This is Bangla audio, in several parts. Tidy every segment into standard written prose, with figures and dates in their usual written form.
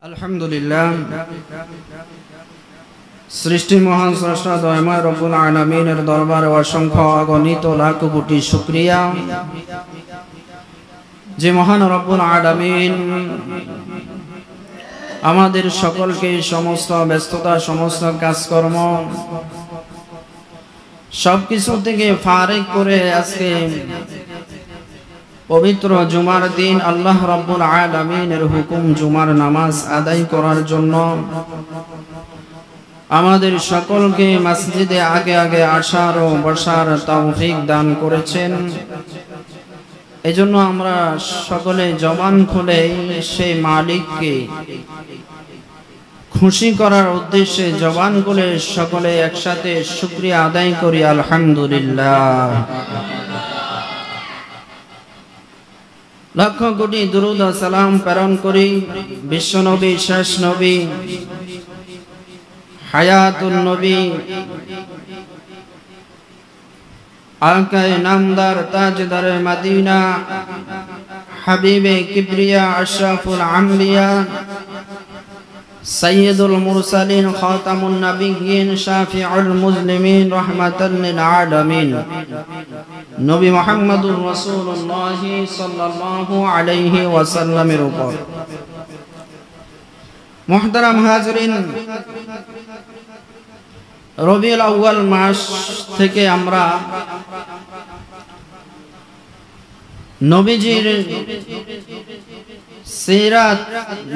আলহামদুলিল্লাহ সৃষ্টি মহান স্রষ্টা দয়াময় রব্বুল আলামিনের দরবারে অসংখ্য অগণিত লাখ কোটি শুকরিয়া যে মহান রব্বুল আলামিন আমাদের সকলকে সমস্ত ব্যস্ততা সমস্ত কাজকর্ম সবকিছু থেকে ফারিগ করে আজকে পবিত্র জুমার দিন আল্লাহ রাব্বুল আলামিনের হুকুম জুমার নামাজ আদায় করার জন্য আমাদের সকলকে মসজিদে আগে আগে আসার ও বসার তৌফিক দান করেছেন। এজন্য আমরা সকলে জবান খুলে সেই মালিককে খুশি করার উদ্দেশ্যে জবান খুলে সকলে একসাথে শুকরিয়া আদায় করি আলহামদুলিল্লাহ। লক্ষ কোটি দুরূদ ও সালাম প্রেরণ করি বিশ্ব নবী শেষ নবী হায়াতুন নবী আকায়ে নামদার তাজদারে মদিনা হাবিবে কিবরিয়া আশরাফুল আম্বিয়া সাইয়্যিদুল মুরসালিন খাতামুন নবিয়্যিন শাফিউল মুসলিমিন রাহমাতাল লিল আলামিন নবী মুহাম্মদুর রাসূলুল্লাহ সাল্লাল্লাহু আলাইহি ওয়াসাল্লামের উপর। মুহতারাম হাজরিন, রবিউল আউয়াল মাস থেকে আমরা নবীজির সিরাত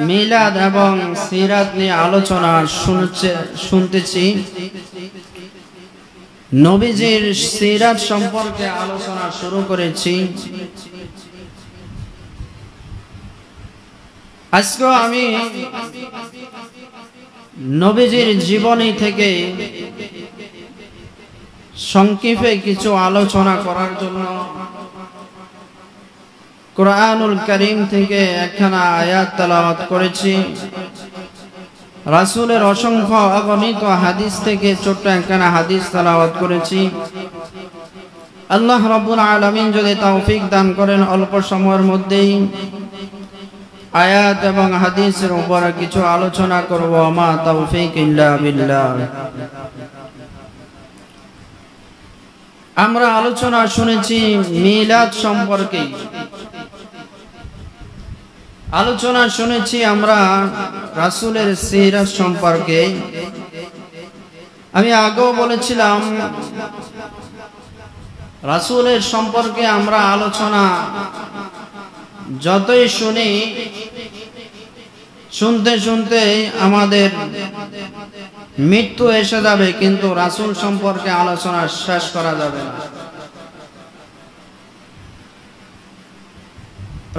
মিলাদ এবং সিরাত নিয়ে আলোচনা শুনতেছি। নবীজির সিরাত সম্পর্কে আলোচনা শুরু করেছি। আজকে আমি নবীজির জীবনী থেকে সংক্ষেপে কিছু আলোচনা করার জন্য কুরআনুল কারীম থেকে একখানা আয়াত তেলাওয়াত করেছি। রাসূলের অসংখ্য অগণিত হাদিস থেকে ছোট্ট একখানা হাদিস তেলাওয়াত করেছি। আল্লাহ রাব্বুল আলামিন যদি তৌফিক দান করেন অল্প সময়ের মধ্যেই আয়াত এবং হাদিসের উপর কিছু আলোচনা করব। মা তৌফিক ইল্লা বিল্লাহ। আমরা আলোচনা শুনেছি মিলাদ সম্পর্কে, আলোচনা শুনেছি আমরা রাসূলের সিরাত সম্পর্কে। আমি আগেও বলেছিলাম রাসূলের সম্পর্কে আমরা আলোচনা যতই শুনি শুনতে শুনতে আমাদের মৃত্যু এসে যাবে, কিন্তু রাসূল সম্পর্কে আলোচনা শেষ করা যাবে না।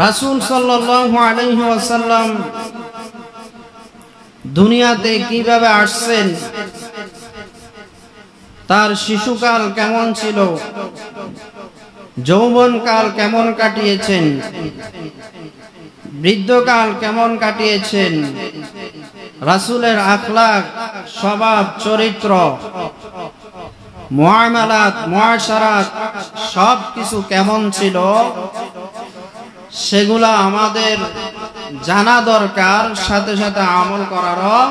রাসূল সাল্লাল্লাহু আলাইহি ওয়াসাল্লাম দুনিয়াতে কিভাবে আসছেন, তার শিশুকাল কেমন ছিল, যৌবনকাল কেমন কাটিয়েছেন, বৃদ্ধকাল কেমন কাটিয়েছেন, রাসূলের আখলাক স্বভাব চরিত্র মুআমালাত মুআশারাত সব কিছু কেমন ছিল সেগুলা আমাদের জানা দরকার, সাথে সাথে আমল করারও।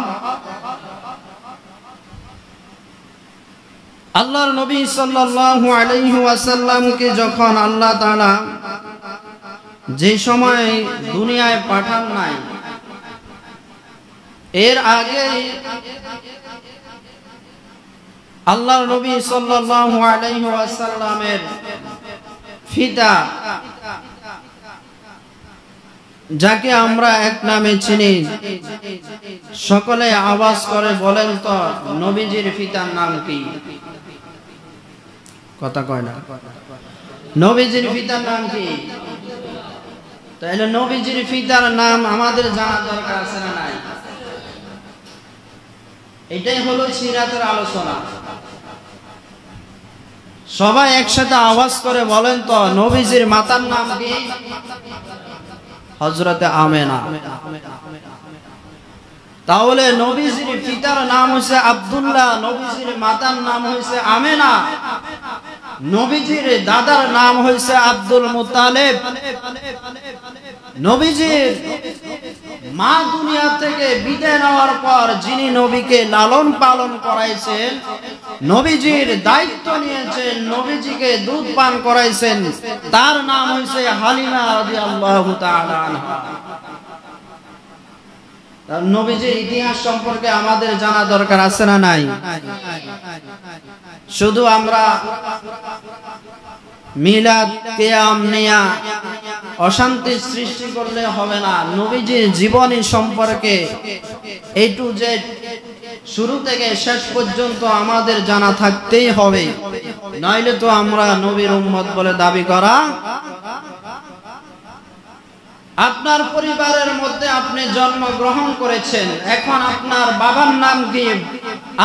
আল্লাহর নবী সাল্লাল্লাহু আলাইহি ওয়াসাল্লামকে যখন আল্লাহ তাআলা যে সময় দুনিয়ায় পাঠান নাই, এর আগে আল্লাহর নবী সাল্লাল্লাহু আলাইহি ওয়াসাল্লামের পিতা, যাকে আমরা এক নামে চিনি, সকলে আওয়াজ করে বলেন তো নবীজির পিতার নাম কি? কথা কয় না। নবীজির পিতার নাম কি? তাহলে নবীজির পিতার নাম আমাদের জানা দরকার আছে না নাই? এটাই হলো সিরাতের আলোচনা। সবাই একসাথে আওয়াজ করে বলেন তো নবীজির মাতার নাম কি? হযরতে আমেনা। তাহলে নবীজির পিতার নাম হইছে আব্দুল্লাহ, নবীজির মাতার নাম হইছে আমেনা, নবীজির দাদার নাম হইছে আব্দুল মুত্তালিব, নবীজির মা দুনিয়া থেকে বিদায় নেওয়ার পর যিনি নবীকে লালন পালন করাইছেন, নবীজির দায়িত্ব নিয়েছেন, নবীজিকে দুধ পান করাইছেন, তার নাম হইছে হালিমা রাদিয়াল্লাহু তাআলা আনহা। নবীজির ইতিহাস সম্পর্কে আমাদের জানা দরকার আছে না নাই? শুধু আমরা মিলাদ কিয়াম নিয়া অশান্তি সৃষ্টি করলে হবে না। নবীজির জীবনী সম্পর্কে এ টু জেড শুরু থেকে শেষ পর্যন্ত আমাদের জানা থাকতেই হবে, নইলে তো আমরা নবীর উম্মত বলে দাবি করা। আপনার পরিবারের মধ্যে আপনি জন্মগ্রহণ করেছেন, এখন আপনার বাবার নাম কি,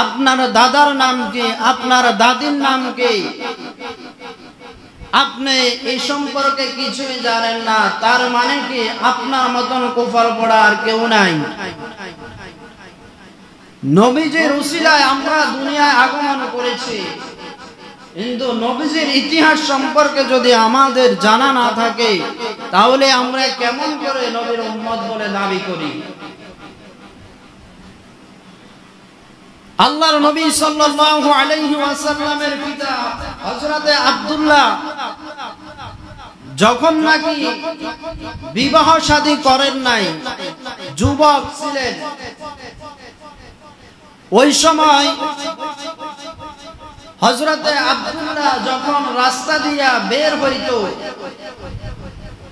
আপনার দাদার নাম কি, আপনার দাদির নাম কি, আপনি এই সম্পর্কে কিছুই জানেন না, তার মানে কি আপনার মতন কুফর পড়া আর কেউ নাই। নবীজির উসিলায় আমরা দুনিয়ায় আগমন করেছি, কিন্তু নবীজির ইতিহাস সম্পর্কে যদি আমাদের জানা না থাকে, তাহলে আমরা কেমন করে নবীর উম্মত বলে দাবি করি? আল্লাহর নবী সাল্লাল্লাহু আলাইহি ওয়াসাল্লামের পিতা হযরতে আব্দুল্লাহ যখন নাকি বিবাহ শাদী করেন নাই, যুবক ছিলেন, ওই সময় হযরতে আব্দুল্লাহ যখন রাস্তা দিয়া বের হইত,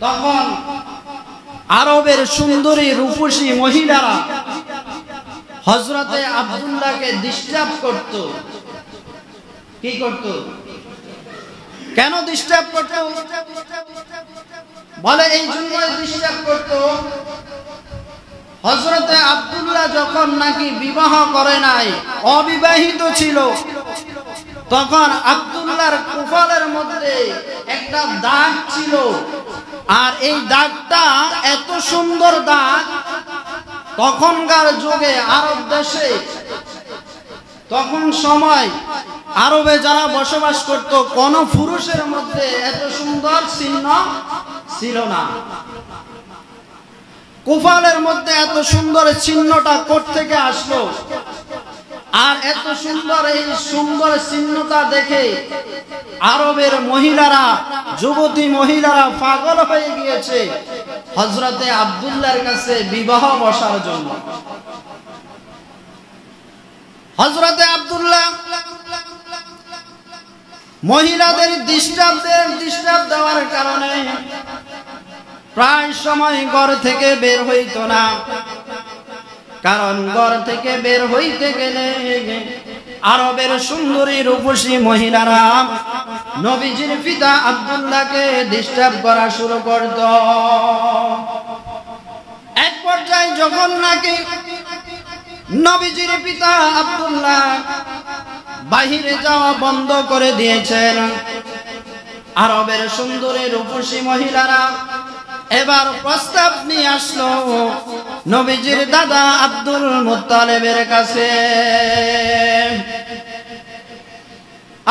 তখন আরবের সুন্দরী রূপসী মহিলারা হযরতে আব্দুল্লাহকে ডিস্টার্ব করত। কি করত? কেন ডিস্টার্ব করত? বলে এই জন্যই ডিস্টার্ব করত, হযরতে আব্দুল্লাহ যখন নাকি বিবাহ করে নাই, অবিবাহিত ছিল, তখন আব্দুল্লাহর কপালের মধ্যে একটা দাগ ছিল, আর এই দাগটা এত সুন্দর দাগ, তখনকার যুগে আরব দেশে, তখন সময় আরবে যারা বসবাস করত, কোন পুরুষের মধ্যে এত সুন্দর চিহ্ন ছিল না। কপালের মধ্যে এত সুন্দর চিহ্নটা কোত্থেকে আসলো? আর এত সুন্দর এই সুন্দর চিহ্নটা দেখে আরবের মহিলারা, যুবতী মহিলারা পাগল হয়ে গিয়েছে হযরতে আব্দুল্লাহর কাছে বিবাহ বসার জন্য। হযরতে আব্দুল্লাহ মহিলাদের ডিস্টার্ব দেওয়ার কারণে প্রায় সময় ঘর থেকে বের হইত না, কারণ ঘর থেকে বের হইতে গেলে আরবের সুন্দরী রূপসী মহিলারা নবীজির পিতা আব্দুল্লাহকে ডিস্টার্ব করা শুরু করত। এক পর্যায়ে যখন নাকি নবীজির পিতা আব্দুল্লাহ বাহিরে যাওয়া বন্ধ করে দিয়েছেন, আরবের সুন্দরী রূপসী মহিলারা এবার প্রস্তাব নিয়ে আসলো নবীজির দাদা আব্দুল মুত্তালিবের কাছে।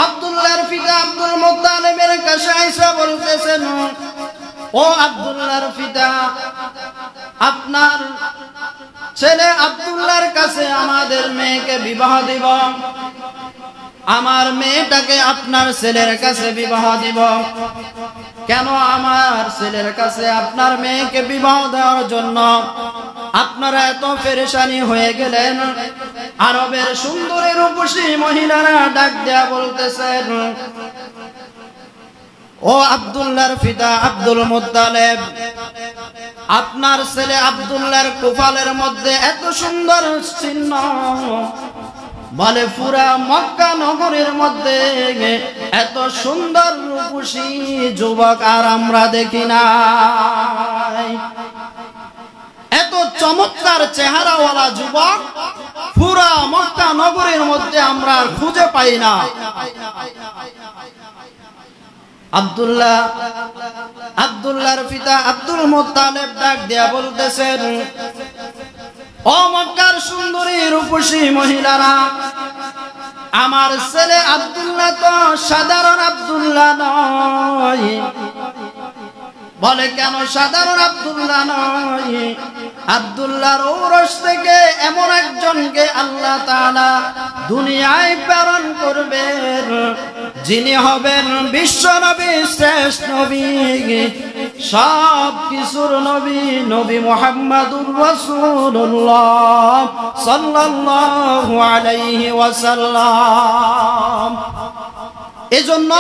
আব্দুল্লাহর পিতা আব্দুল মুত্তালিবের কাছে আইসা বলতেছেন, ও আব্দুল্লাহর পিতা, আপনার ছেলে আব্দুল্লাহর কাছে আমাদের মেয়েকে বিবাহ দিব, আমার মেয়েটাকে আপনার ছেলের কাছে বিবাহ দিব। কেন আমার ছেলের কাছে আপনার মেয়েকে বিবাহ দেওয়ার জন্য আপনারা এত পেরেশানি হয়ে গেলেন? আরবের সুন্দরী রূপসী মহিলারা ডাক দেয়া বলতেছেন, ও আব্দুল্লাহর পিতা আব্দুল মুত্তালিব, আপনার ছেলে আব্দুল্লাহর কপালের মধ্যে এত সুন্দর চিহ্ন, বলে পুরা মক্কা নগরীর মধ্যে এত সুন্দর রূপসী যুবক আর আমরা দেখি নাই। এত চমৎকার চেহারাওয়ালা যুবক পুরা মক্কা নগরীর মধ্যে আমরা আর খুঁজে পাই না। আব্দুল্লাহর পিতা আব্দুল মুত্তালিব ডাক দেয়া বলতেছেন, ও মক্কার সুন্দরী রূপসী মহিলারা, আমার ছেলে আব্দুল্লাহ তো সাধারণ আব্দুল্লাহ নয়। বলে কেন সাধারণ আব্দুল্লাহ নয়? আব্দুল্লাহর ঔরস থেকে এমন একজনকে আল্লাহ তাআলা দুনিয়ায় প্রেরণ করবেন, যিনি হবেন বিশ্ব নবী, শ্রেষ্ঠ নবী, সব কিছুর নবী, নবী মুহাম্মদুর রাসূলুল্লাহ সাল্লাল্লাহু আলাইহি ওয়াসাল্লাম। এজন্য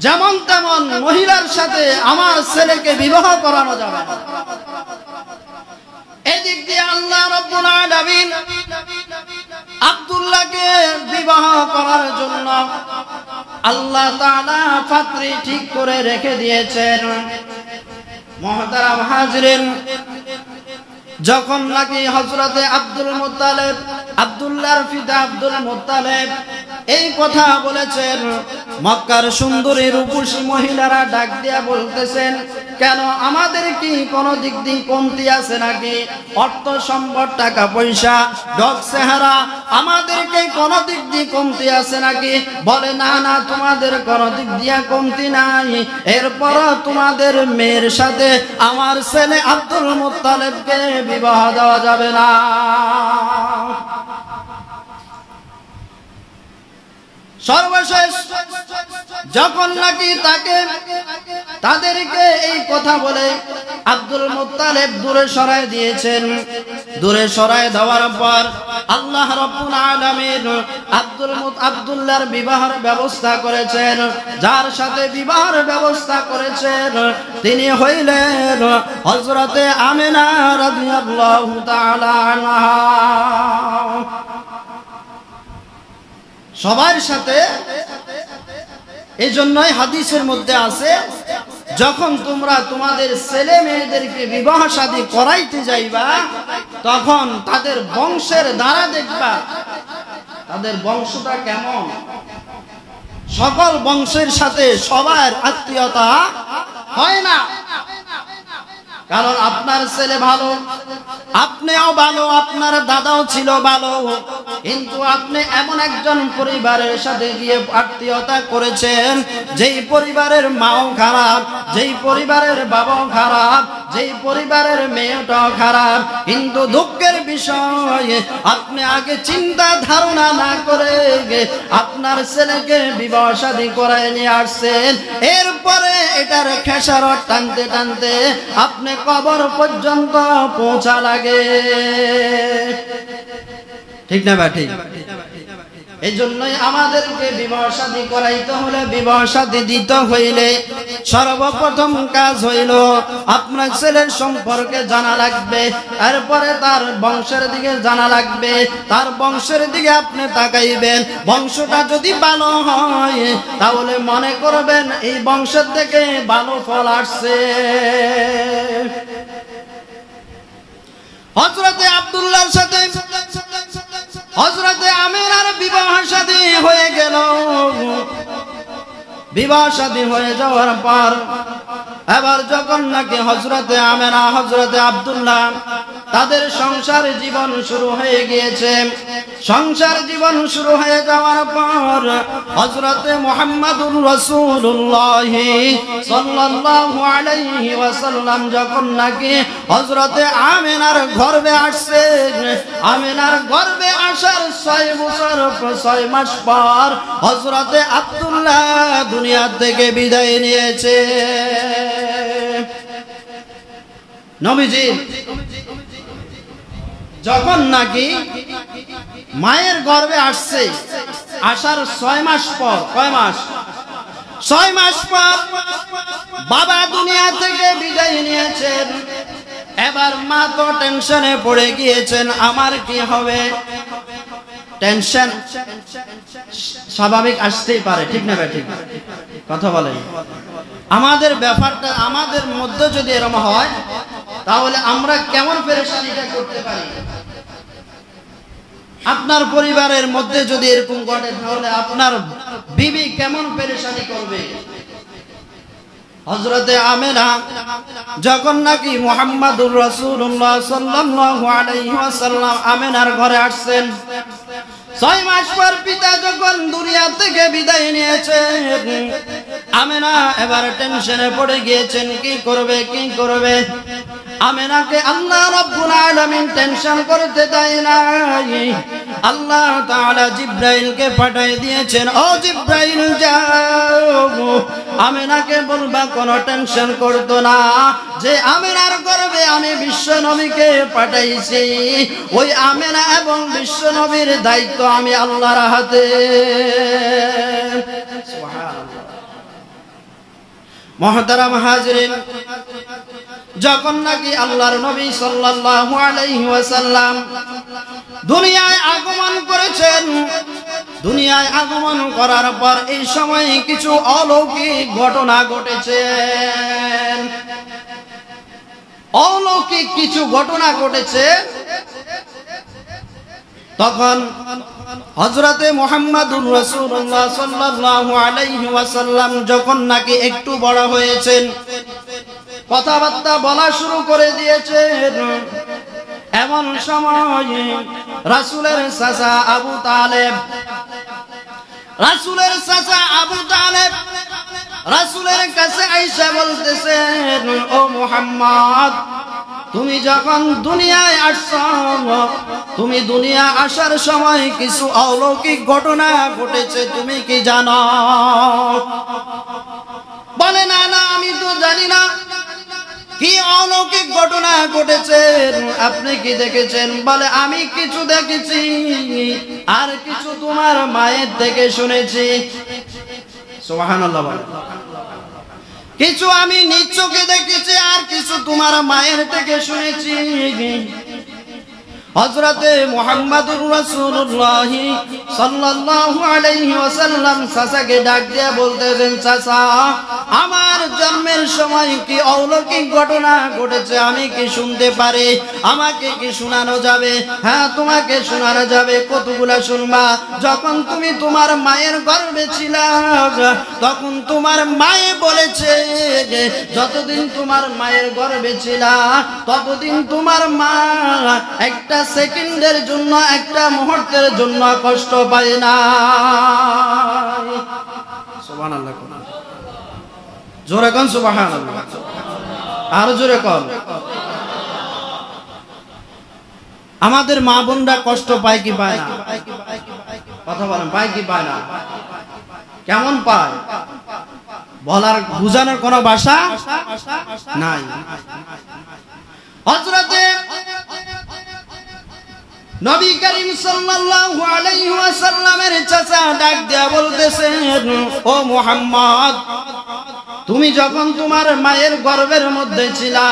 যেমন তেমন মহিলার সাথে আমার ছেলেকে বিবাহ করানো যাবে না। এদিক দিয়ে আল্লাহ রাব্বুল আলামিন আব্দুল্লাহকে বিবাহ করার জন্য আল্লাহ তাআলা পাত্রী ঠিক করে রেখে দিয়েছেন। মুহতারাম হাজরিন, যখন নাকি হযরতে আব্দুল মুত্তালিব, আব্দুল্লাহর পিতা আব্দুল মুত্তালিব এই কথা বলেছেন, মক্কার সুন্দরী রূপসী মহিলারা ডাক দিয়া বলতেছেন, কেন আমাদের কি কোনো দিক দিয়ে কমতি আছে নাকি? অর্থ সম্পদ, টাকা পয়সা, ডক চেহারা, আমাদেরকে কোনো দিক দিয়ে কমতি আছে নাকি? বলে না না, তোমাদের কোনো দিক দিয়ে কমতি নাই, এরপর তোমাদের মেয়ের সাথে আমার ছেলে আব্দুল মুত্তালিবকে বিবাহ দেওয়া যাবে না। সর্বশেষ যখন নাকি তাদেরকে এই কথা বলে আব্দুল মুত্তালিব দূরে সরায় দিয়েছেন, দূরে সরায় দেওয়ার পর আল্লাহ রাব্বুল আলামিন আব্দুল্লাহর বিবাহের ব্যবস্থা করেছেন। যার সাথে বিবাহের ব্যবস্থা করেছেন তিনি হইলেন হযরতে আমিনা রাদিয়াল্লাহু তাআলা আনহা। সবার সাথে, এই জন্যই হাদিসের মধ্যে আছে, যখন তোমরা তোমাদের ছেলে মেয়েদেরকে বিবাহ শাদী করাইতে যাইবা তখন তাদের বংশের দ্বারা দেখবা তাদের বংশটা কেমন। সকল বংশের সাথে সবার আত্মীয়তা হয় না, কারণ আপনার ছেলে ভালো, আপনিও ভালো, আপনার দাদাও ছিল ভালো, কিন্তু আপনি এমন একজন পরিবারের সাথে গিয়ে আত্মীয়তা করেছেন যেই পরিবারের মাও খারাপ, যেই পরিবারের বাবাও খারাপ, যেই পরিবারের মেয়েটাও খারাপ। কিন্তু দুঃখের বিষয়, আপনি আগে চিন্তা ধারণা না করে আপনার ছেলেকে বিবাহ শাদী করায় নিয়ে আসছেন, এরপরে এটার খেসারত টানতে টানতে আপনি কবর পর্যন্ত পৌঁছা লাগে। ঠিক না ভাই? ঠিক। এই জন্যই আমাদেরকে বিবাহ শাদী করাইতে হলে, বিবাহ শাদী দিতে হইলে সর্বপ্রথম কাজ হইল আপনার ছেলের সম্পর্কে জানা লাগবে, এরপরে তার বংশের দিকে জানা লাগবে, তার বংশের দিকে আপনি তাকাইবেন। বংশটা যদি ভালো হয় তাহলে মনে করবেন এই বংশের থেকে ভালো ফল আসছে। হযরতে আব্দুল্লাহর সাথে হযরতে আমিনার বিবাহ শাদী হয়ে গেল। বিবাহ শাদী হয়ে যাওয়ার পর এবার যখন নাকি হযরতে আমিনা, হযরতে আব্দুল্লাহ তাদের সংসার জীবন শুরু হয়ে গিয়েছে, সংসার জীবন শুরু হয়ে যাওয়ার পর হযরতে মুহাম্মদুর রাসূলুল্লাহ সাল্লাল্লাহু আলাইহি ওয়াসাল্লাম যখন নাকি হযরতে আমিনার গর্ভে আসছেন, আমিনার গর্ভে আসার 6 বছর 6 মাস পর হযরতে আব্দুল্লাহ দুনিয়া থেকে বিদায় নিয়েছে। নবীজি যখন নাকি মায়ের গর্ভে আসছে, আসার 6 মাস পর, কয় মাস? 6 মাস পর বাবা দুনিয়া থেকে বিদায় নিয়েছেন। এবার মা তো টেনশনে পড়ে গিয়েছেন, আমার কি হবে। টেনশন স্বাভাবিক আসতেই পারে, ঠিক না ভাই? ঠিক কথা বলেন। আমাদের ব্যাপারটা, আমাদের মধ্যে যদি এরকম হয় তাহলে আমরা কেমন পেরেশানিটা করতে পারি। আপনার পরিবারের মধ্যে যদি এরকম ঘটে তাহলে আপনার বিবি কেমন পেরেশানি করবে। হযরতে আমিনা যখন নাকি মুহাম্মদুর রাসূলুল্লাহ সাল্লাল্লাহু আলাইহি ওয়াসাল্লাম আমিনার ঘরে আসছেন, 6 মাস পর পিতা যখন দুনিয়া থেকে বিদায় নিয়েছেন, আমেনা এবার টেনশনে পড়ে গিয়েছেন, কি করবে। আমেনাকে আল্লাহ রাব্বুল আলামিন টেনশন করতে দেয় নাই। আল্লাহ তাআলা জিবরাইলকে পাঠিয়ে দিয়েছেন, ও জিবরাইল যাও আমেনাকে বলবা কোনো টেনশন করতো না, যে আমেনার গর্ভে আমি বিশ্ব নবীকে পাঠাইছি, ওই আমেনা এবং বিশ্ব নবীর দায়িত্ব আমি আল্লাহর হাতে। মুহতারাম হাজরিন, যখন নাকি আল্লাহর নবী সাল্লাল্লাহু আলাইহি ওয়াসাল্লাম দুনিয়ায় আগমন করেছেন, দুনিয়ায় আগমন করার পর এই সময় কিছু অলৌকিক ঘটনা ঘটেছে। অলৌকিক কিছু ঘটনা ঘটেছে। তখন হযরতে মুহাম্মদুর রাসূলুল্লাহ সাল্লাল্লাহু আলাইহি ওয়াসাল্লাম যখন নাকি একটু বড় হয়েছেন, কথাবার্তা বলা শুরু করে দিয়েছেন, এমন সময় রাসূলের চাচা আবু তালেব, রাসূলের কাছে আয়েশা বলতেছেন, ও মুহাম্মদ তুমি যখন দুনিয়ায় আসছো, তুমি দুনিয়া আসার সময় কিছু অলৌকিক ঘটনা ঘটেছে, তুমি কি জানো? বলে না আমি তো জানি না। কি অলৌকিক ঘটনা ঘটেছে, আপনি কি দেখেছেন? বলে আমি কিছু দেখেছি, আর কিছু তোমার মায়ের থেকে শুনেছি। সুবহানাল্লাহ। বলে কিছু আমি নিজ চোখে দেখেছি, আর কিছু তোমার মায়ের থেকে শুনেছি। হযরতে মুহাম্মদুর রাসূলুল্লাহ সাল্লাল্লাহু আলাইহি ওয়াসাল্লাম চাচাকে ডাক দিয়ে বলতেছেন, চাচা আমার জন্মের সময় কি অলৌকিক ঘটনা ঘটেছে, আমি কি শুনতে পারি? আমাকে কি শোনানো যাবে? হ্যাঁ তোমাকে শোনানো যাবে। কতগুলা শুনবা। যখন তুমি তোমার মায়ের গর্ভে ছিলা, তখন তোমার মায়ে বলেছে, যতদিন তোমার মায়ের গর্ভে ছিলা ততদিন তোমার মা একটা সেকেন্ডের জন্য, একটা মুহূর্তের জন্য কষ্ট পায় না। সুবহানাল্লাহ। জোরে কোন সুবহানাল্লাহ, আর জোরে কোন। আমাদের মা বোনরা কষ্ট পায় কি পায় না? কথা বলেন, পায় কি পায় না? কেমন পায়? বলার বুঝানোর কোনো ভাষা নাই। হযরতে নবী করিম সাল্লাল্লাহু আলাইহি ওয়াসাল্লামের চাচা ডাক দিয়া বলতেছেন, ও মুহাম্মদ তুমি যখন তোমার মায়ের গর্ভের মধ্যে ছিলা,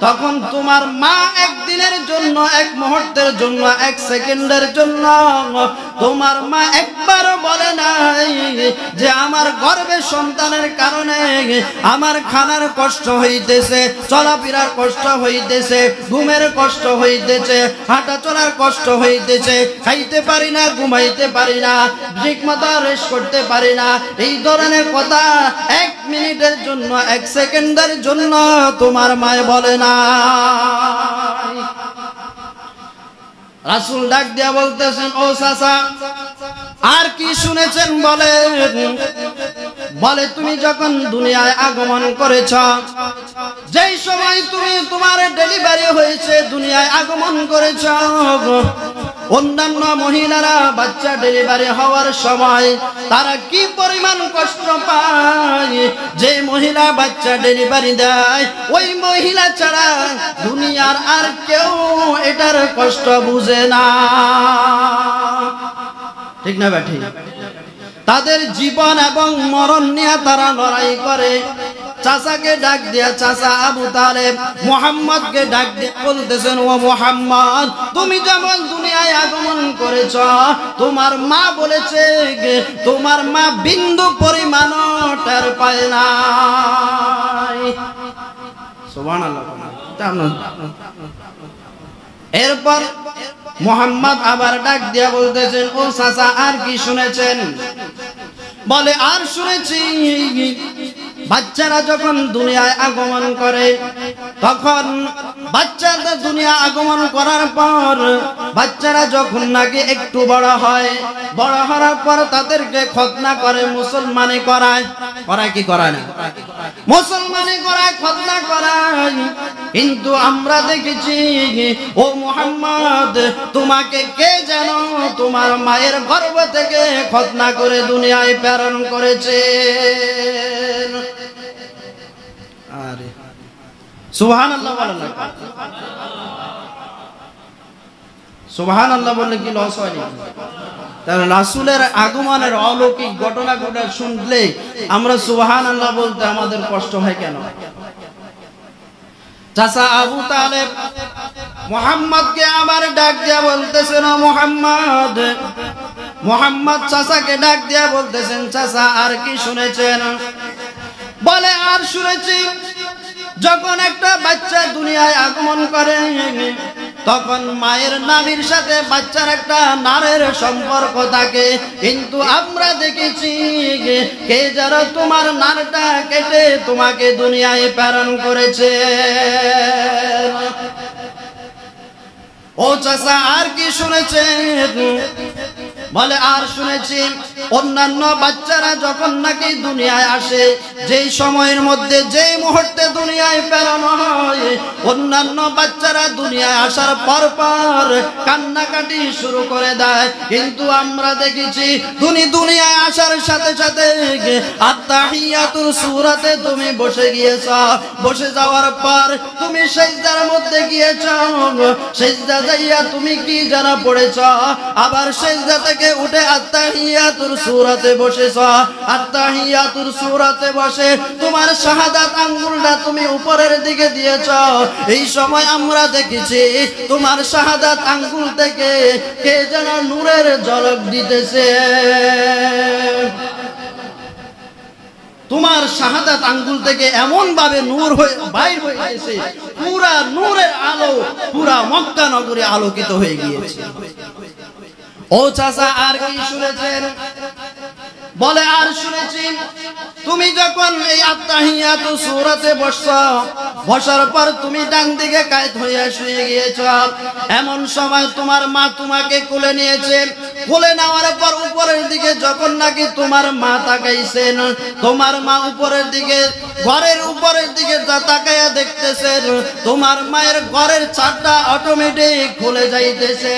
তখন তোমার মা একদিনের জন্য, এক মুহূর্তের জন্য, এক সেকেন্ডের জন্য তোমার মা একবারও বলে নাই যে আমার গর্ভে সন্তানের কারণে আমার খানার কষ্ট হইতেছে, চলাফেরার কষ্ট হইতেছে, ঘুমের কষ্ট হইতেছে, হাঁটা চলার কষ্ট হইতেছে, খাইতে পারি না, ঘুমাইতে পারি না, ঠিকমতো রেস্ট করতে পারি না, এই ধরনের কথা এক মিনিটের জন্য, এক সেকেন্ডের জন্য তোমার মায়ে বলে না। রাসূল ডাক দিয়া বলতেছেন, ও চাচা আর কি শুনেছেন বলে তুমি যখন দুনিয়ায় আগমন করেছ, যেই সময় তুমি তোমার ডেলিভারি হয়েছে, দুনিয়ায় আগমন করেছ, অন্যান্য মহিলারা বাচ্চা ডেলিভারি হওয়ার সময় তারা কি পরিমাণ কষ্ট পায়, যে মহিলা বাচ্চা ডেলিভারি দেয় ওই মহিলা ছাড়া দুনিয়ার আর কেউ এটার কষ্ট বুঝে না। ঠিক না ব্যাঠি? তাদের জীবন এবং মরণ নিয়ে তারা লড়াই করে। চাচাকে ডাক দিয়া, চাচা আবু তালেব মুহাম্মদকে ডাক দিয়ে বলতেছেন, ও মুহাম্মদ তুমি যেমন দুনিয়ায় আগমন করেছ, তোমার মা বলেছে তোমার মা বিন্দু পরিমাণ টের পায় না। সুবহানাল্লাহ। এরপর মুহাম্মদ আবার ডাক দিয়া বলতেছেন, ও চাচা আর কি শুনেছেন? বলে আর শুনেছি বাচ্চারা যখন দুনিয়ায় আগমন করে তখন বাচ্চাদের দুনিয়া আগমন করার পর বাচ্চারা যখন নাকি একটু বড় হয়, বড় হওয়ার পর তাদেরকে খতনা করে, মুসলমানি করায়। করায় কি করায় না? মুসলমানি করায়, খতনা করায়। কিন্তু আমরা দেখেছি ও মুহাম্মদ, তোমাকে কে যেন তোমার মায়ের গর্ভ থেকে খতনা করে দুনিয়ায় প্রেরণ করেছে। আরে সুবহানাল্লাহ বলেন না? সুবহানাল্লাহ বললে কি লস হয়নি? তাহলে রাসূলের আগমনের অলৌকিক ঘটনা শুনলে আমরা সুবহানাল্লাহ বলতে আমাদের কষ্ট হয় কেন? চাচা আবু তালেব মুহাম্মদকে আবার ডাক দিয়া বলতেছেন, ও মুহাম্মদ। মুহাম্মদ চাচাকে ডাক দিয়া বলতেছেন, চাচা আর কি শুনেছেন? বলে, আর শুনেছি যখন একটা বাচ্চা দুনিয়ায় আগমন করে তখন মায়ের নাভির সাথে বাচ্চার একটা নারের সম্পর্ক থাকে। কিন্তু আমরা দেখেছি কে যারা তোমার নারটা কেটে তোমাকে দুনিয়ায় প্রেরণ করেছে। ও চাচা আর কি শুনেছেন? বলে, আর শুনেছি অন্যান্য বাচ্চারা যখন নাকি দুনিয়ায় আসে, যেই সময়ের মধ্যে যেই মুহূর্তে দুনিয়ায় প্রেরণ হয়, অন্যান্য বাচ্চারা দুনিয়ায় আসার পর পর কান্নাকাটি শুরু করে দেয়। কিন্তু আমরা দেখেছি তুমি দুনিয়ায় আসার সাথে সাথে আত্তাহিয়াতুর সূরাতে তুমি বসে গিয়েছ। বসে যাওয়ার পর তুমি সিজদার মধ্যে গিয়েছ। সিজদা যাইয়া তুমি কি জানা পড়েছ? আবার সিজদা থেকে উঠে আত্তাহিয়াতুর সূরাতে বসেছ। আত্তাহিয়াতুর সূরাতে বসে তোমার শাহাদাত আঙ্গুলটা তুমি উপরের দিকে দিয়েছ। এই সময় আমরা দেখেছি তোমার শাহাদাত আঙ্গুল থেকে কে যেন নূরের ঝলক দিতেছে। তোমার শাহাদাত আঙ্গুল থেকে এমন ভাবে নূর হয়ে বাইর হয়ে গেছে, পুরা নূরের আলো পুরা মক্কা নগরী আলোকিত হয়ে গিয়েছে। ও চাচা আর কি শুনেছেন? বলে, আর শুনেছি তুমি যখন এই আত্তাহিয়াতু সূরাতে বসছো, বসার পর তুমি ডান দিকে কায়েত হয়ে শুয়ে গিয়েছ। এমন সময় তোমার মা তোমাকে কোলে নিয়েছে। কোলে নেওয়ার পর উপরের দিকে যখন নাকি তোমার মা তাকাইছেন, তোমার মা উপরের দিকে ঘরের উপরের দিকে তাকাইয়া দেখতেছেন তোমার মায়ের ঘরের ছাদটা অটোমেটিক খুলে যাইতেছে।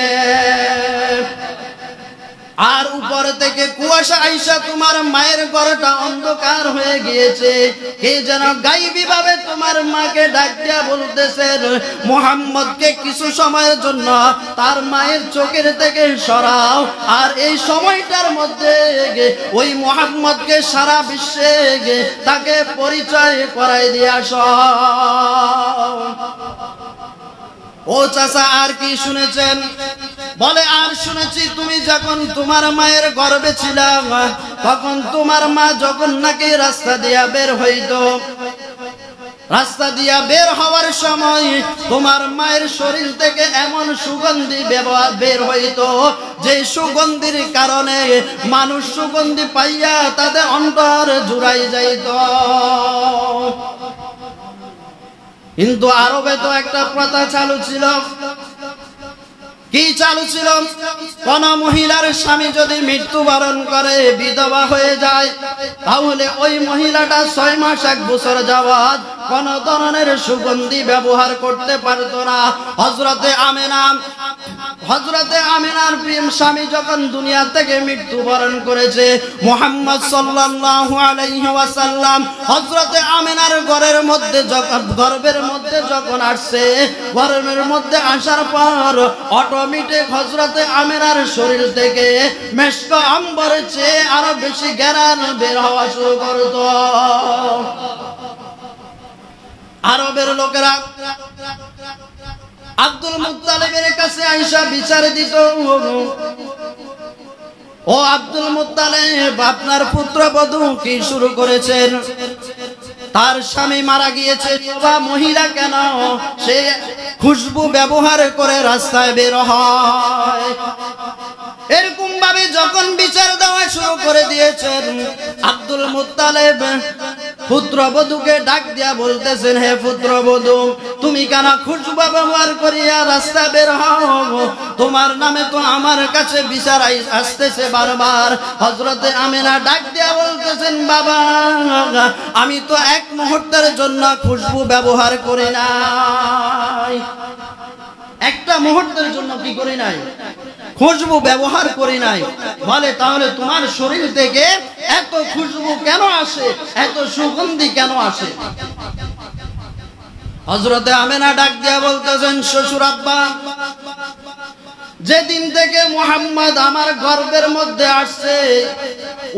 আর উপর থেকে কুয়াশা আইসা তোমার মায়ের ঘরটা অন্ধকার হয়ে গিয়েছে। কে যেন গায়েবী ভাবে তোমার মাকে ডাক দিয়া বলতেছেন, মুহাম্মদকে কিছু সময়ের জন্য তার মায়ের চোখের থেকে সরাও। আর এই সময়টার মধ্যে ওই মুহাম্মদকে সারা বিশ্বে তাকে পরিচয় করাই দিয়ে আসো। ও চাচা আর কি শুনেছেন? বলে, আর শুনেছি তুমি যখন তোমার মায়ের গর্ভে ছিলাম তখন তোমার মা যখন নাকি রাস্তা দিয়া বের হইত, রাস্তা দিয়া বের হওয়ার সময় তোমার মায়ের শরীর থেকে এমন সুগন্ধি বের হইত যে সুগন্ধির কারণে মানুষ সুগন্ধি পাইয়া তাদের অন্তর জুড়াই যাইত। কিন্তু আরবে তো একটা প্রথা চালু ছিল। কি চালু ছিল? কোন মহিলার স্বামী যদি মৃত্যুবরণ করে, বিধবা হয়ে যায়, তাহলে ওই মহিলাটা 6 মাস 1 বছর যাবত কোন ধরনের সুগন্ধি ব্যবহার করতে পারত না। হযরতে আমিনার প্রিয় স্বামী যখন দুনিয়া থেকে মৃত্যুবরণ করেছে, মুহাম্মদ সাল্লাল্লাহু আলাইহি ওয়াসাল্লাম হযরতে আমিনার গর্ভের মধ্যে যখন আসছে, গর্ভের মধ্যে আসার পর অটোমেটিক হযরতে আমিনার শরীর থেকে মেশক আম্বরের চেয়ে আরো বেশি ঘ্রাণ বের হওয়া শুরু করত। আরবের লোকেরা আব্দুল মুত্তালিবের কাছে আয়েশা বিচার দিত, ও আব্দুল মুত্তালিব, আপনার পুত্রবধূ কি শুরু করেছেন? তার স্বামী মারা গিয়েছে, বা মহিলা কেন সে খুশবু ব্যবহার করে রাস্তায় বের হয়? এরকম ভাবে যখন বিচার দেওয়া শুরু করে দিয়েছেন, আব্দুল মুত্তালিব পুত্রবধূকে ডাক দিয়া বলতেছেন, হে পুত্রবধূ, তুমি কেন খুশবু ব্যবহার করিয়া রাস্তা বের হও? তোমার নামে তো আমার কাছে বিচার আসতেছে বারবার। হযরতে আমেনা ডাক দিয়া বলতেছেন, বাবা, আমি তো এক মুহূর্তের জন্য খুশবু ব্যবহার করি নাই, একটা মুহূর্তের জন্য কি করি নাই? খুশবু ব্যবহার করি নাই। বলে, তাহলে তোমার শরীর থেকে এত খুশবু কেন আসে, এত সুগন্ধি কেন আসে? হযরতে আমেনা ডাক দিয়া বলতেছেন, শ্বশুর আব্বা, যেদিন থেকে মুহাম্মদ আমার গর্ভের মধ্যে আসছে,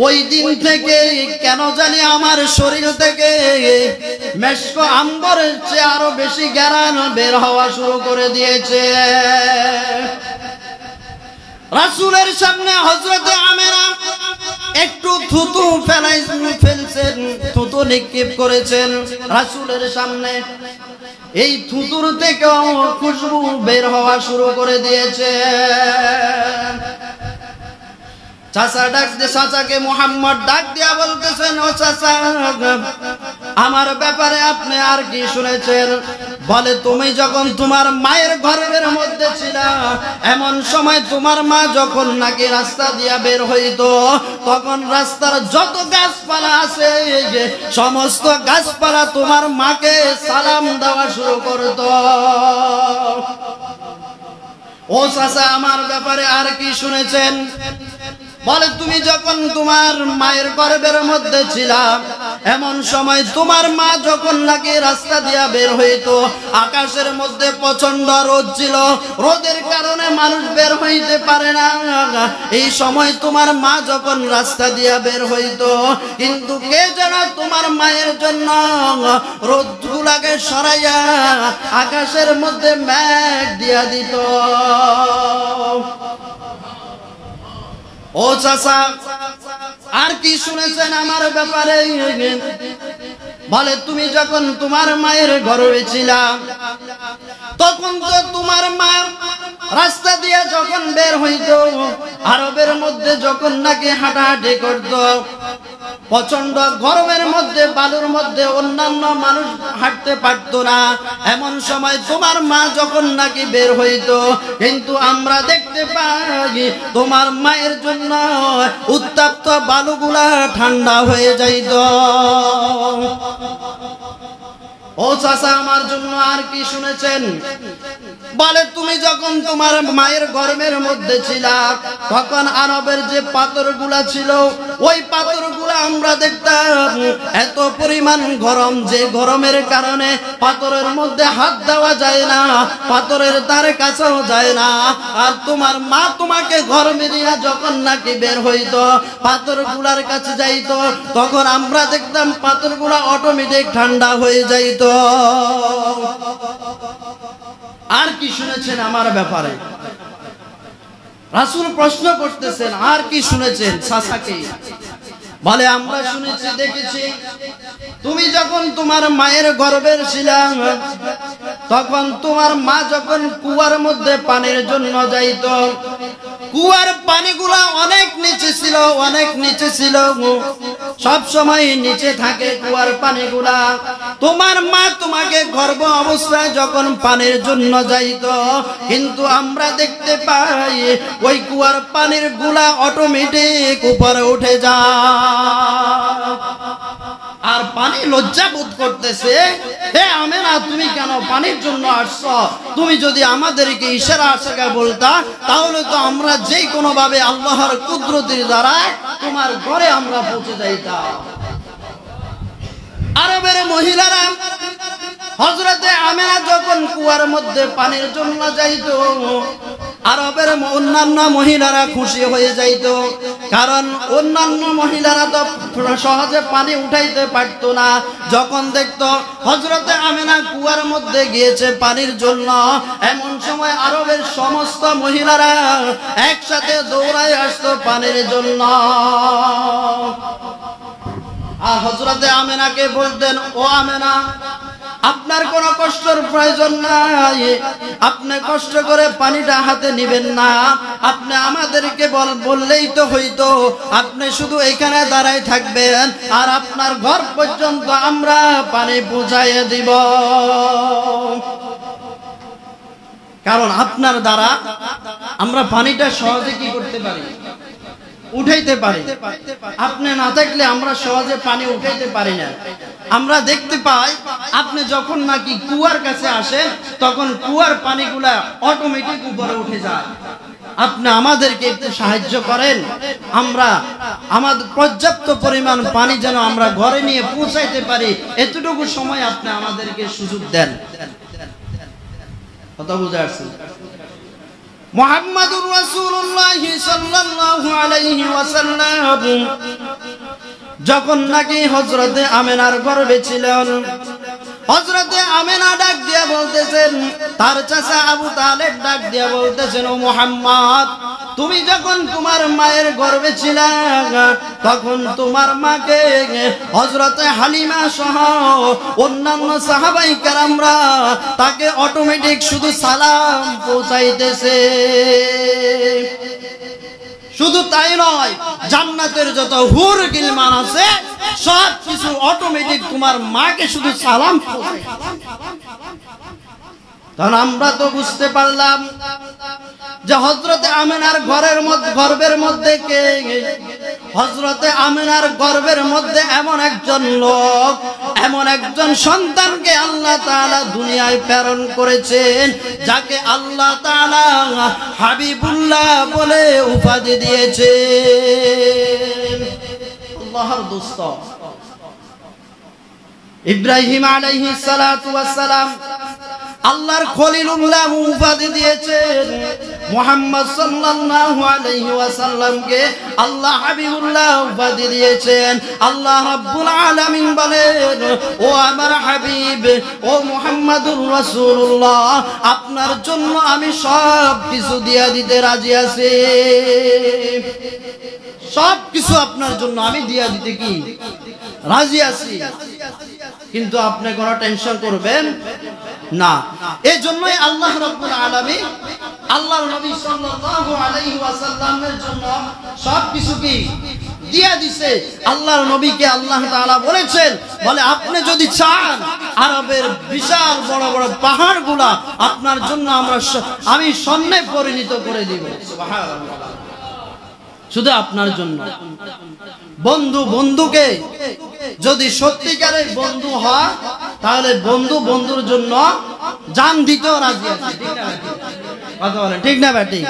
ওই দিন থেকে কেন জানি আমার শরীর থেকে মেশক আম্বরের চেয়ে আরো বেশি ঘ্রাণ বের হওয়া শুরু করে দিয়েছে। রাসূলের সামনে হযরতে আমেনা একটু থুতু ফেলছেন, থুতু নিক্ষেপ করেছেন রাসূলের সামনে। এই থুতুর থেকেও খুশবু বের হওয়া শুরু করে দিয়েছে। চাচা ডাক দিয়ে, চাচাকে মুহাম্মদ ডাক দিয়া বলতেছেন, ও চাচা, আমার ব্যাপারে আপনি আর কি শুনেছেন? বলে, তুমি যখন তোমার মায়ের গর্ভের মধ্যে ছিলা, এমন সময় তোমার মা যখন নাকি রাস্তা দিয়া বের হইতো, তখন রাস্তার যত গাছপালা আছে, সমস্ত গাছপালা তোমার মাকে সালাম দেওয়া শুরু করতো। ও চাচা, আমার ব্যাপারে আর কি শুনেছেন? বলে, তুমি যখন তোমার মায়ের গর্ভের মধ্যে ছিলা, এমন সময় তোমার মা যখন নাকি রাস্তা দিয়া বের হইতো, আকাশের মধ্যে প্রচন্ড রোদ ছিল, রোদের কারণে মানুষ বের হইতে পারে না। এই সময় তোমার মা যখন রাস্তা দিয়া বের হইতো, কিন্তু কে যেন তোমার মায়ের জন্য রোদগুলাকে সরাইয়া আকাশের মধ্যে মেঘ দিয়া দিত। ও চাচা, আর কি শুনেছেন আমার ব্যাপারে? বলে, তুমি যখন তোমার মায়ের গর্ভে ছিলা, তখন তো তোমার মা রাস্তা দিয়ে যখন বের হইতো, আরবের মধ্যে যখন নাকি হাঁটাহাঁটি করত, প্রচন্ড গরমের মধ্যে, বালুর মধ্যে অন্যান্য মানুষ হাঁটতে পারতো না। এমন সময় তোমার মা যখন নাকি বের হইতো, কিন্তু আমরা দেখতে পাই তোমার মায়ের জন্য উত্তপ্ত বালুগুলা ঠান্ডা হয়ে যাইত। ও চাচা, আমার জন্য আর কি শুনেছেন? বলে, তুমি যখন তোমার মায়ের গর্ভের মধ্যে ছিলা, তখন আরবের যে পাথরগুলা ছিল, ওই পাথরগুলা আমরা দেখতাম এত পরিমাণ গরম, যে গরমের কারণে পাথরের মধ্যে হাত দেওয়া যায় না, পাথরের ধারে কাছেও যায় না। আর তোমার মা তোমাকে গরমে দিয়া যখন নাকি বের হইতো, পাথরগুলার কাছে যাইতো, তখন আমরা দেখতাম পাথরগুলা অটোমেটিক ঠান্ডা হয়ে যাইতো। আর কি শুনেছেন আমার ব্যাপারে? রাসূল প্রশ্ন করতেছেন, আর কি শুনেছেন চাচাকে? বলে, আমরা শুনেছি, দেখেছি, তুমি যখন তোমার মায়ের গর্ভে ছিলা, তখন তোমার মা যখন কুয়ার মধ্যে পানির জন্য যাইত, কুয়ার পানিগুলা অনেক নিচে ছিল, অনেক নিচে ছিল, সব সময় নিচে থাকে কুয়ার পানিগুলা। তোমার মা তোমাকে গর্ভ অবস্থায় যখন পানির জন্য যাইত, কিন্তু আমরা দেখতে পাই ওই কুয়ার পানির গুলা অটোমেটিক উপরে উঠে যায়, আর পানি লজ্জা বোধ করতেছে, হে আমেনা, তুমি কেন পানির জন্য আসছো? তুমি যদি আমাদেরকে ইশারা আশাকা বলতা, তাহলে তো আমরা যে কোনো ভাবে আল্লাহর কুদরতের দ্বারা তোমার ঘরে আমরা পৌঁছে যাইতাম। আরবের মহিলারা হযরতে আমেনা যখন কুয়ার মধ্যে পানির জন্য যাইত, আরবের অন্যান্য মহিলারা খুশি হয়ে যাইত, কারণ অন্যান্য মহিলারা তো সহজে পানি উঠাইতে পারতো না। যখন দেখতো হযরতে আমেনা কুয়ার মধ্যে গিয়েছে পানির জন্য, এমন সময় আরবের সমস্ত মহিলারা একসাথে দৌড়ায় আসতো পানির জন্য। আর হযরতে আমেনাকে বলতেন, ও আমেনা, আপনার কোনো কষ্টের প্রয়োজন নাই, আপনি কষ্ট করে পানিটা হাতে নেবেন না, আপনি আমাদেরকে বললেই তো হইতো। আপনি শুধু এখানে দাঁড়ায় থাকবেন আর আপনার ঘর পর্যন্ত আমরা পানি পৌঁছাইয়ে দিব। কারণ আপনার দ্বারা আমরা পানিটা সহজে কি করতে পারি, উঠাইতে পারি। আপনি না থাকলে আমরা সহজে পানি উঠাইতে পারি না। আমরা দেখতে পাই আপনি যখন নাকি কুয়ার কাছে আসেন তখন কুয়ার পানিগুলা অটোমেটিক উপরে উঠে যায়। আপনি আমাদেরকে একটু সাহায্য করেন, আমরা আমাদের পর্যাপ্ত পরিমাণ পানি যেন আমরা ঘরে নিয়ে পৌঁছাইতে পারি, এতটুকু সময় আপনি আমাদেরকে সুযোগ দেন। কথা বুঝে আসছে? মুহাম্মাদুর রাসূলুল্লাহ সাল্লাল্লাহু আলাইহি ওয়াসাল্লাম যখন নাকি হযরতে আমিনার গর্ভে ছিলেন, হযরতে আমিনা ডাক দিয়ে বলতেছেন, তার চাচা আবু তালেব ডাক দিয়ে বলতেছেন, ও মুহাম্মদ, তুমি যখন তোমার মায়ের গর্ভে ছিলে তখন তোমার মাকে হযরতে হালিমা সহ অন্যান্য সাহাবায়ে কেরামরা তাকে অটোমেটিক শুধু সালাম পৌঁছাইতেছে। শুধু তাই নয়, জান্নাতের যত হুর গিলমান আছে সব কিছু অটোমেটিক তোমার মাকে শুধু সালাম পৌঁছাইতেছে। তখন আমরা তো বুঝতে পারলাম যে হযরতে আমিনার গর্ভের মধ্যে কে, হযরতে আমিনার গর্ভের মধ্যে এমন একজন লোক, এমন একজন সন্তানকে আল্লাহ তাআলা দুনিয়ায় প্রেরণ করেছেন, যাকে আল্লাহ তাআলা হাবিবুল্লাহ বলে উপাধি দিয়েছেন। আল্লাহর দোস্ত ইব্রাহিম আলাইহিস সালাতু ওয়াস সালাম আল্লাহর খলিলুল্লাহ উপাধি দিয়েছেন। মুহাম্মদ সাল্লাল্লাহু আলাইহি ওয়াসাল্লামকে আল্লাহ হাবিবুল্লাহ উপাধি দিয়েছেন। আল্লাহ রাব্বুল আলামিন বলেন, ও আমার হাবিব, ও মুহাম্মাদুর রাসূলুল্লাহ, আপনার জন্য আমি সব কিছু দিয়া দিতে রাজি আছি। সব কিছু আপনার জন্য আমি দিয়া দিতে কি রাজি আছি, কিন্তু আপনি কোনো টেনশন করবেন না। এই জন্যই আল্লাহ রাব্বুল আলামিন আল্লাহর নবী সাল্লাল্লাহু আলাইহি ওয়াসাল্লামের জন্য সবকিছু কি দিয়া দিয়েছে। আল্লাহর নবীকে আল্লাহ তাআলা বলেছেন, বলে আপনি যদি চান আরবের বিশাল বড় বড় পাহাড়গুলা আপনার জন্য আমি স্বর্ণে পরিণত করে দিব। সুবহানাল্লাহ। শুধু আপনার জন্য। বন্ধুকে যদি সত্যিকারের বন্ধু হয় তাহলে বন্ধুর জন্য জান দিতেও রাজি আছে। কথা বলেন ঠিক না ভাই? ঠিক।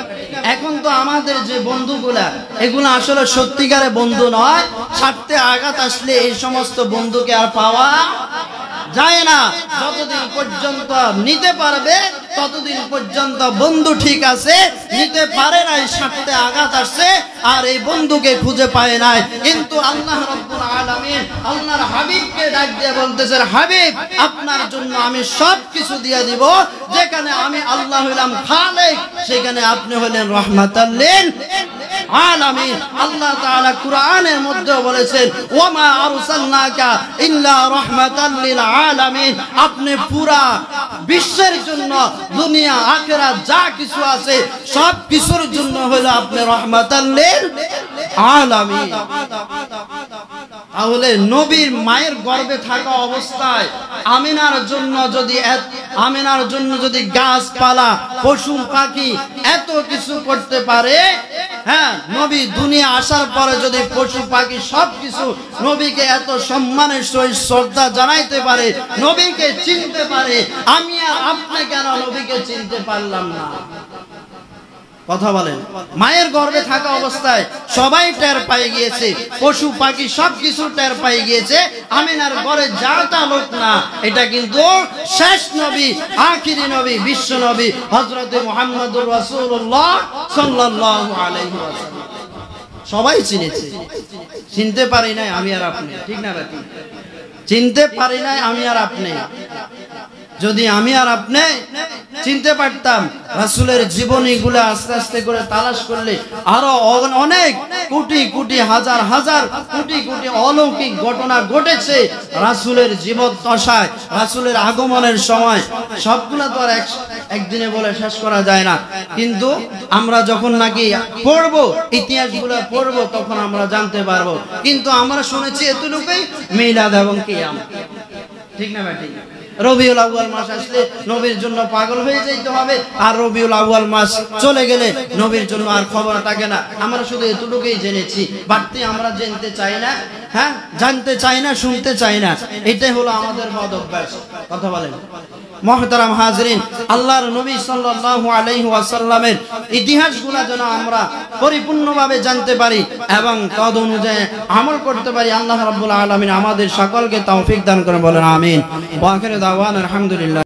এখন তো আমাদের যে বন্ধুগুলা, এগুলো আসলে সত্যিকারের বন্ধু নয়। স্বার্থে আঘাত আসলে এই সমস্ত বন্ধুকে আর পাওয়া যায় না। যতদিন পর্যন্ত নিতে পারবে ততদিন পর্যন্ত বন্ধু ঠিক আছে, নিতে পারে নাই, স্বার্থে আঘাত আসছে আর এই বন্ধুকে খুঁজে পায় নাই। কিন্তু আল্লাহ রাব্বুল আলামিন আল্লাহর হাবিবকে ডাক দিয়ে বলতেছেন, হাবিব, আপনার জন্য আমি সব কিছু দিয়ে দিব। যেখানে আমি আল্লাহ হইলাম খালিক, সেখানে আপনি হলেন রাহমাতাল লিল আলামিন। আল্লাহ তাআলা কুরআনের মধ্যে বলেছেন, ওয়ামা আরসালনাকা ইল্লা রাহমাতাল লিল আলামিন। আপনি পুরা বিশ্বের জন্য, দুনিয়া আখিরাত যা কিছু আছে সব কিছুর জন্য হলো আপনি রাহমাতাল লিল আলামিন। তাহলে নবীর মায়ের গর্ভে থাকা অবস্থায় আমিনার জন্য যদি গাছপালা, পশু পাখি এত কিছু করতে পারে, হ্যাঁ, নবী দুনিয়া আসার পরে যদি পশু পাখি সবকিছু নবীকে এত সম্মানের সহিত শ্রদ্ধা জানাইতে পারে, নবীকে চিনতে পারে, আমি আর আপনি কেন নবীকে চিনতে পারলাম না? কথা বলেন। মায়ের গর্ভে থাকা অবস্থায় সবাই টের পাই গিয়েছে, পশু পাখি সবকিছু টের পাই গিয়েছে। আমিনার ঘরে যাওয়া লোক না, এটা কিন্তু শেষ নবী, আখিরি নবী, বিশ্ব নবী হযরতে মুহাম্মদুর রাসূলুল্লাহ সাল্লাল্লাহু আলাইহি ওয়াসাল্লাম। সবাই চিনেছে, চিনতে পারি নাই আমি আর আপনি, ঠিক না ভাই? চিনতে পারি নাই আমি আর আপনি। যদি আমি আর আপনি চিনতে পারতাম। রাসূলের জীবনীগুলো আস্তে আস্তে করে তালাশ করলে আরো অনেক কোটি কোটি হাজার হাজার কোটি কোটি অলৌকিক ঘটনা ঘটেছে রাসূলের জীবদ্দশায়, রাসূলের আগমনের সময়। সবগুলা তো আর একদিনে বলে শেষ করা যায় না, কিন্তু আমরা যখন নাকি পড়বো, ইতিহাসগুলো পড়বো, তখন আমরা জানতে পারবো। কিন্তু আমরা শুনেছি এতটুকুই, মিলাদ এবং কিয়ামত। ঠিক না ভাই? ঠিক। রবিউল আউয়াল মাস আসলে নবীর জন্য পাগল হয়ে যেতে হবে, আর রবিউল আউয়াল মাস চলে গেলে নবীর জন্য আর খবর থাকে না। আমরা শুধু এতটুকুই জেনেছি, বাড়তি আমরা জানতে চাই না। হ্যাঁ, জানতে চাই না, শুনতে চাই না, এটাই হলো আমাদের বদ অভ্যাস। কথা বলেন। মুহতারাম হাজরিন, আল্লাহর নবী সাল্লাল্লাহু আলাইহি ওয়াসাল্লামের ইতিহাসগুলো যেন আমরা পরিপূর্ণভাবে জানতে পারি এবং তদ অনুযায়ী আমল করতে পারি। আল্লাহ রাব্বুল আলামিন আমাদের সকলকে তৌফিক দান করেন, বলেন আমিন। ওয়া আখিরু দাওয়ানা আলহামদুলিল্লাহ।